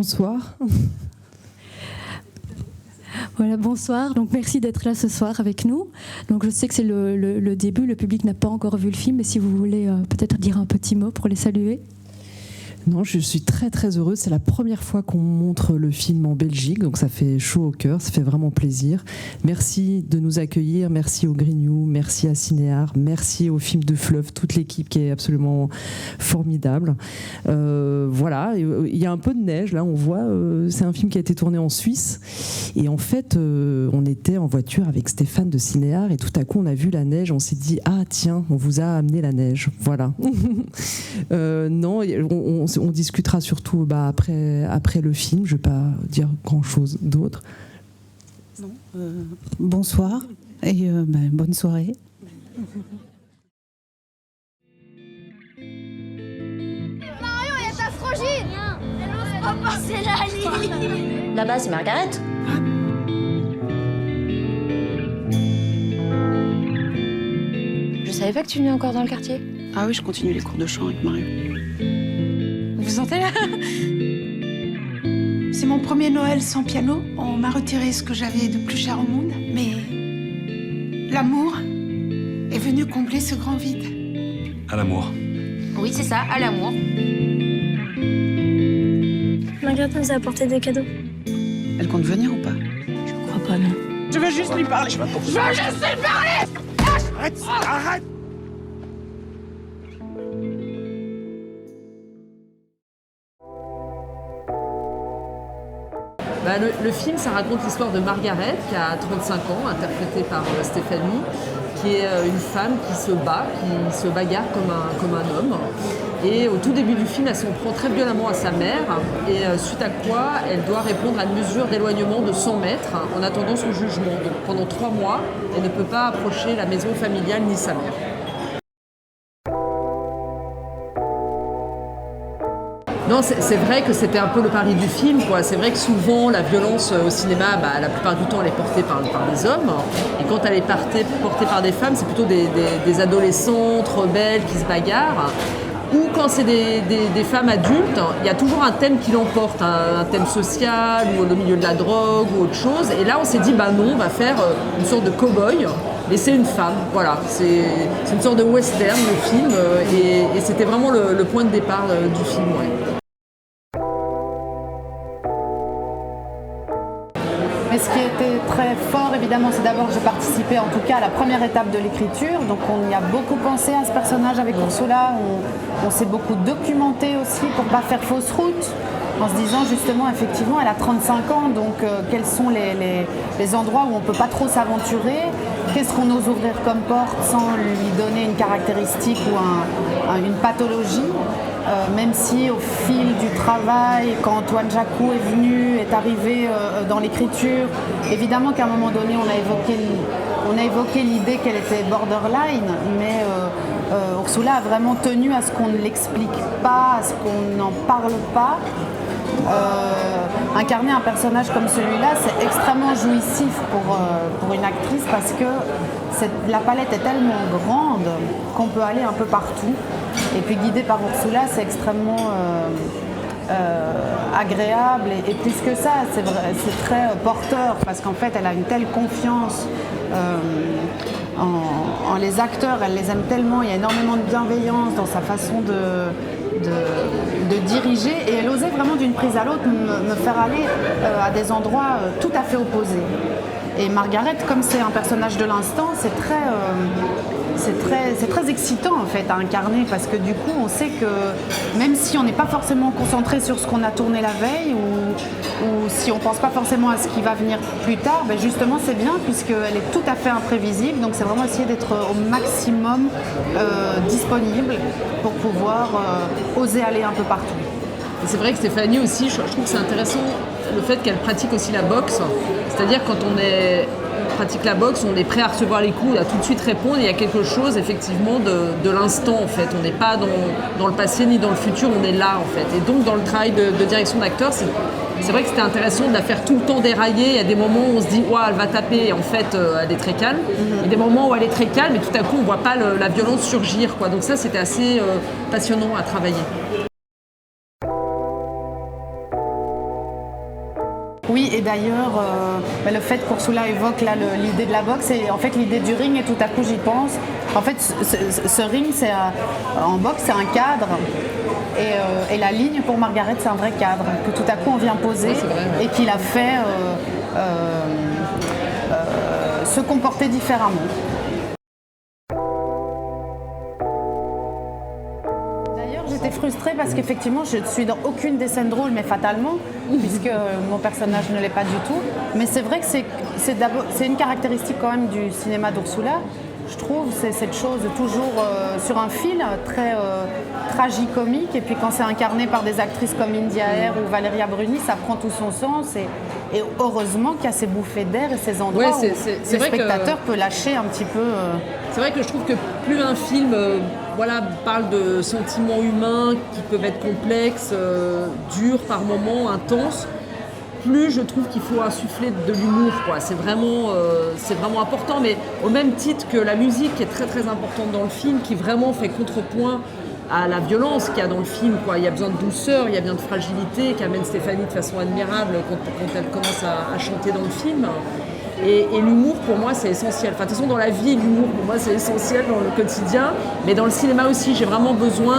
bonsoir. Voilà, bonsoir. Donc merci d'être là ce soir avec nous. Donc je sais que c'est le début, le public n'a pas encore vu le film, mais si vous voulez peut-être dire un petit mot pour les saluer. Non, je suis très très heureuse. C'est la première fois qu'on montre le film en Belgique, donc ça fait chaud au cœur, ça fait vraiment plaisir. Merci de nous accueillir, merci au Grignou, merci à Cinéar, merci au Film de Fleuve, toute l'équipe qui est absolument formidable. Voilà, il y a un peu de neige là, on voit. C'est un film qui a été tourné en Suisse et en fait, on était en voiture avec Stéphane de Cinéar et tout à coup on a vu la neige, on s'est dit ah tiens, on vous a amené la neige. Voilà. Non, on discutera surtout après le film. Je ne vais pas dire grand-chose d'autre. Bonsoir et bonne soirée. Marion, il y a ta frangine. Elle n'ose pas passer la ligne. Là-bas, c'est Margaret. Je savais pas que tu venais encore dans le quartier. Ah oui, je continue les cours de chant avec Marion. Vous sentez là? C'est mon premier Noël sans piano. On m'a retiré ce que j'avais de plus cher au monde. Mais l'amour est venu combler ce grand vide. À l'amour. Oui, c'est ça, à l'amour. Margaret nous a apporté des cadeaux. Elle compte venir ou pas? Je crois pas, non. Je veux juste lui parler. Je veux juste lui parler. Arrête! Arrête! Le film, ça raconte l'histoire de Margaret, qui a 35 ans, interprétée par Stéphanie, qui est une femme qui se bat, qui se bagarre comme un homme. Et au tout début du film, elle s'en prend très violemment à sa mère, et suite à quoi elle doit répondre à une mesure d'éloignement de 100 mètres en attendant son jugement. Donc pendant 3 mois, elle ne peut pas approcher la maison familiale ni sa mère. Non, c'est vrai que c'était un peu le pari du film, quoi. C'est vrai que souvent, la violence au cinéma, la plupart du temps, elle est portée par des hommes. Et quand elle est portée par des femmes, c'est plutôt des adolescentes rebelles qui se bagarrent. Ou quand c'est des femmes adultes, il y a toujours un thème qui l'emporte, un thème social, ou le milieu de la drogue, ou autre chose. Et là, on s'est dit, non, on va faire une sorte de cow-boy, et c'est une femme. Voilà, c'est une sorte de western, le film, et c'était vraiment le point de départ du film, ouais. Mais ce qui était très fort, évidemment, c'est d'abord que j'ai participé en tout cas à la première étape de l'écriture. Donc on y a beaucoup pensé à ce personnage avec Ursula. On s'est beaucoup documenté aussi pour ne pas faire fausse route. En se disant justement, effectivement, elle a 35 ans, donc quels sont les endroits où on ne peut pas trop s'aventurer? Qu'est-ce qu'on ose ouvrir comme porte sans lui donner une caractéristique ou une pathologie? Même si au fil du travail, quand Antoine Jacou est arrivé dans l'écriture, évidemment qu'à un moment donné on a évoqué l'idée qu'elle était borderline, mais Ursula a vraiment tenu à ce qu'on ne l'explique pas, à ce qu'on n'en parle pas. Incarner un personnage comme celui-là, c'est extrêmement jouissif pour une actrice parce que la palette est tellement grande qu'on peut aller un peu partout. Et puis guidé par Ursula, c'est extrêmement agréable et plus que ça, c'est très porteur parce qu'en fait, elle a une telle confiance en les acteurs, elle les aime tellement, il y a énormément de bienveillance dans sa façon de diriger et elle osait vraiment d'une prise à l'autre me faire aller à des endroits tout à fait opposés. Et Margaret, comme c'est un personnage de l'instant, c'est très excitant en fait à incarner parce que du coup on sait que même si on n'est pas forcément concentré sur ce qu'on a tourné la veille ou si on ne pense pas forcément à ce qui va venir plus tard, justement c'est bien puisqu'elle est tout à fait imprévisible, donc c'est vraiment essayer d'être au maximum disponible pour pouvoir oser aller un peu partout. Et c'est vrai que Stéphanie aussi, je trouve que c'est intéressant le fait qu'elle pratique aussi la boxe, c'est-à-dire quand on pratique la boxe, on est prêt à recevoir les coups, à tout de suite répondre. Il y a quelque chose effectivement de l'instant en fait. On n'est pas dans le passé ni dans le futur, on est là en fait. Et donc dans le travail de direction d'acteur, c'est vrai que c'était intéressant de la faire tout le temps dérailler. Il y a des moments où on se dit « elle va taper » et en fait elle est très calme. Il y a des moments où elle est très calme et tout à coup on ne voit pas la violence surgir, quoi. Donc ça c'était assez passionnant à travailler. Oui, et d'ailleurs, le fait qu'Ursula évoque là l'idée de la boxe, et en fait l'idée du ring, et tout à coup j'y pense. En fait, ce ring, en boxe, c'est un cadre. Et la ligne pour Margaret, c'est un vrai cadre que tout à coup on vient poser et qui l'a fait se comporter différemment. D'ailleurs, j'étais frustrée parce qu'effectivement, je ne suis dans aucune des scènes drôles, mais fatalement, puisque mon personnage ne l'est pas du tout. Mais c'est vrai que c'est une caractéristique quand même du cinéma d'Ursula. Je trouve c'est cette chose toujours sur un fil très tragicomique, et puis quand c'est incarné par des actrices comme India Air ou Valeria Bruni, ça prend tout son sens, et heureusement qu'il y a ces bouffées d'air et ces endroits où le spectateur peut lâcher un petit peu. C'est vrai que je trouve que plus un film parle de sentiments humains qui peuvent être complexes, durs par moments, intenses, plus je trouve qu'il faut insuffler de l'humour, quoi. C'est vraiment important, mais au même titre que la musique qui est très très importante dans le film, qui vraiment fait contrepoint à la violence qu'il y a dans le film, quoi. Il y a besoin de douceur, il y a besoin de fragilité qu'amène Stéphanie de façon admirable quand elle commence à chanter dans le film. Et l'humour, pour moi, c'est essentiel. Enfin, de toute façon, dans la vie, l'humour, pour moi, c'est essentiel dans le quotidien. Mais dans le cinéma aussi, j'ai vraiment besoin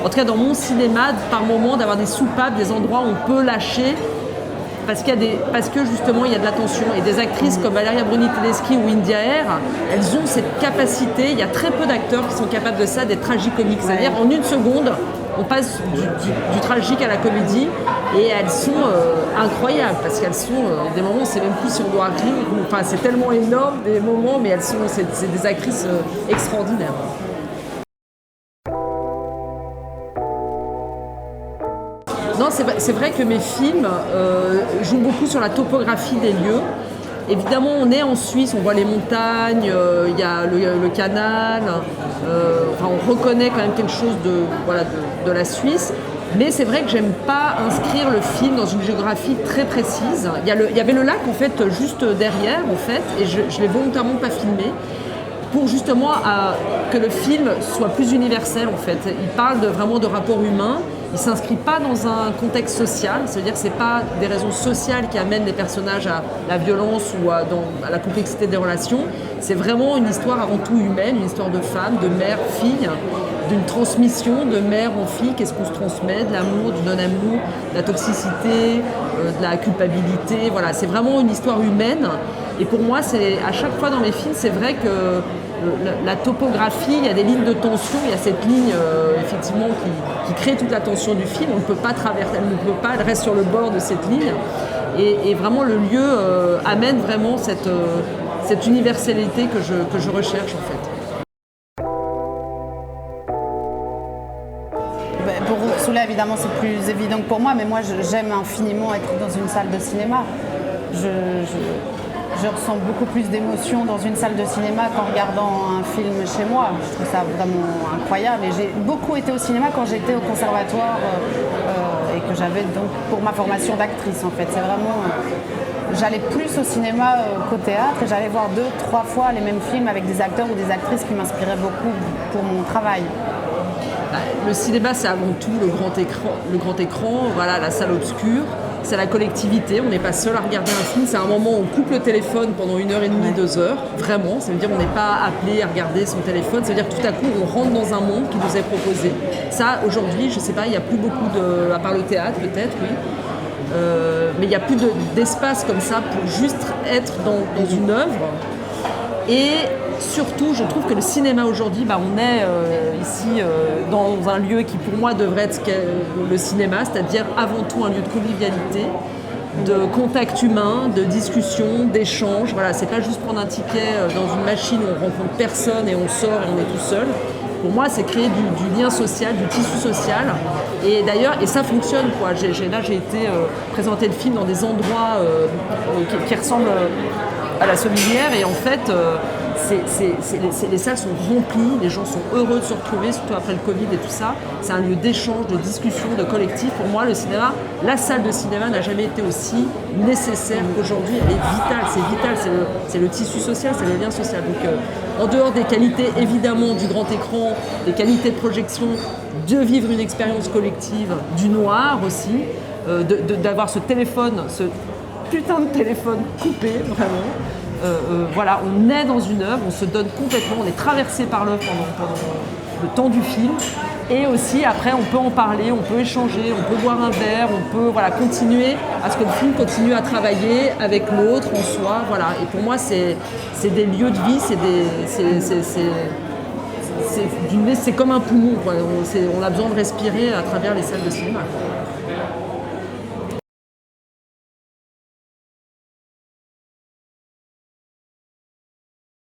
en tout cas dans mon cinéma, par moment, d'avoir des soupapes, des endroits où on peut lâcher. Parce que justement il y a de la tension, et des actrices comme Valeria Bruni-Tedeschi ou India Air, elles ont cette capacité. Il y a très peu d'acteurs qui sont capables de ça, d'être tragicomiques. C'est-à-dire en une seconde, on passe du tragique à la comédie, et elles sont incroyables parce qu'elles sont des moments, on ne sait même plus si on doit rire. Enfin, c'est tellement énorme des moments, mais c'est des actrices extraordinaires. Non, c'est vrai que mes films jouent beaucoup sur la topographie des lieux. Évidemment, on est en Suisse, on voit les montagnes, il y a le canal, on reconnaît quand même quelque chose de la Suisse. Mais c'est vrai que j'aime pas inscrire le film dans une géographie très précise. Il y avait le lac en fait juste derrière en fait, et je l'ai volontairement pas filmé pour justement que le film soit plus universel en fait. Il parle vraiment de rapports humains. Il ne s'inscrit pas dans un contexte social, c'est-à-dire que ce n'est pas des raisons sociales qui amènent les personnages à la violence ou à la complexité des relations. C'est vraiment une histoire avant tout humaine, une histoire de femme, de mère, fille, d'une transmission de mère en fille. Qu'est-ce qu'on se transmet? De l'amour, du non-amour, de la toxicité, de la culpabilité. Voilà, c'est vraiment une histoire humaine. Et pour moi, à chaque fois dans mes films, c'est vrai que la topographie, il y a des lignes de tension, il y a cette ligne effectivement qui crée toute la tension du film. On ne peut pas traverser, elle reste sur le bord de cette ligne. Et vraiment le lieu amène vraiment cette universalité que je recherche en fait. Pour Ursula, évidemment, c'est plus évident que pour moi, mais moi j'aime infiniment être dans une salle de cinéma. Je ressens beaucoup plus d'émotion dans une salle de cinéma qu'en regardant un film chez moi. Je trouve ça vraiment incroyable. Et j'ai beaucoup été au cinéma quand j'étais au conservatoire et que j'avais donc pour ma formation d'actrice en fait. C'est vraiment... j'allais plus au cinéma qu'au théâtre, et j'allais voir 2-3 fois les mêmes films avec des acteurs ou des actrices qui m'inspiraient beaucoup pour mon travail. Le cinéma, c'est avant tout le grand écran, voilà, la salle obscure. C'est la collectivité, on n'est pas seul à regarder un film, c'est un moment où on coupe le téléphone pendant 1h30, 2 heures, vraiment, ça veut dire qu'on n'est pas appelé à regarder son téléphone, ça veut dire que tout à coup on rentre dans un monde qui nous est proposé. Ça, aujourd'hui, je ne sais pas, il n'y a plus beaucoup à part le théâtre peut-être, oui, mais il n'y a plus d'espace comme ça pour juste être dans une œuvre. Et surtout, je trouve que le cinéma aujourd'hui, on est ici dans un lieu qui pour moi devrait être le cinéma, c'est-à-dire avant tout un lieu de convivialité, de contact humain, de discussion, d'échange. Voilà, c'est pas juste prendre un ticket dans une machine où on rencontre personne et on sort et on est tout seul. Pour moi, c'est créer du lien social, du tissu social. Et d'ailleurs, ça fonctionne, quoi. J'ai été présenter le film dans des endroits qui ressemblent à la Sommelière, et en fait, les salles sont remplies, les gens sont heureux de se retrouver, surtout après le Covid et tout ça. C'est un lieu d'échange, de discussion, de collectif. Pour moi, le cinéma, la salle de cinéma n'a jamais été aussi nécessaire qu'aujourd'hui. Elle est vitale, c'est le tissu social, c'est le lien social. Donc, en dehors des qualités, évidemment, du grand écran, des qualités de projection, de vivre une expérience collective, du noir aussi, d'avoir ce téléphone, ce putain de téléphone coupé, vraiment. Voilà, on est dans une œuvre, on se donne complètement, on est traversé par l'œuvre pendant le temps du film. Et aussi, après, on peut en parler, on peut échanger, on peut boire un verre, on peut continuer à ce que le film continue à travailler avec l'autre, en soi. Voilà. Et pour moi, c'est des lieux de vie, c'est comme un poumon, quoi. On a besoin de respirer à travers les salles de cinéma, quoi.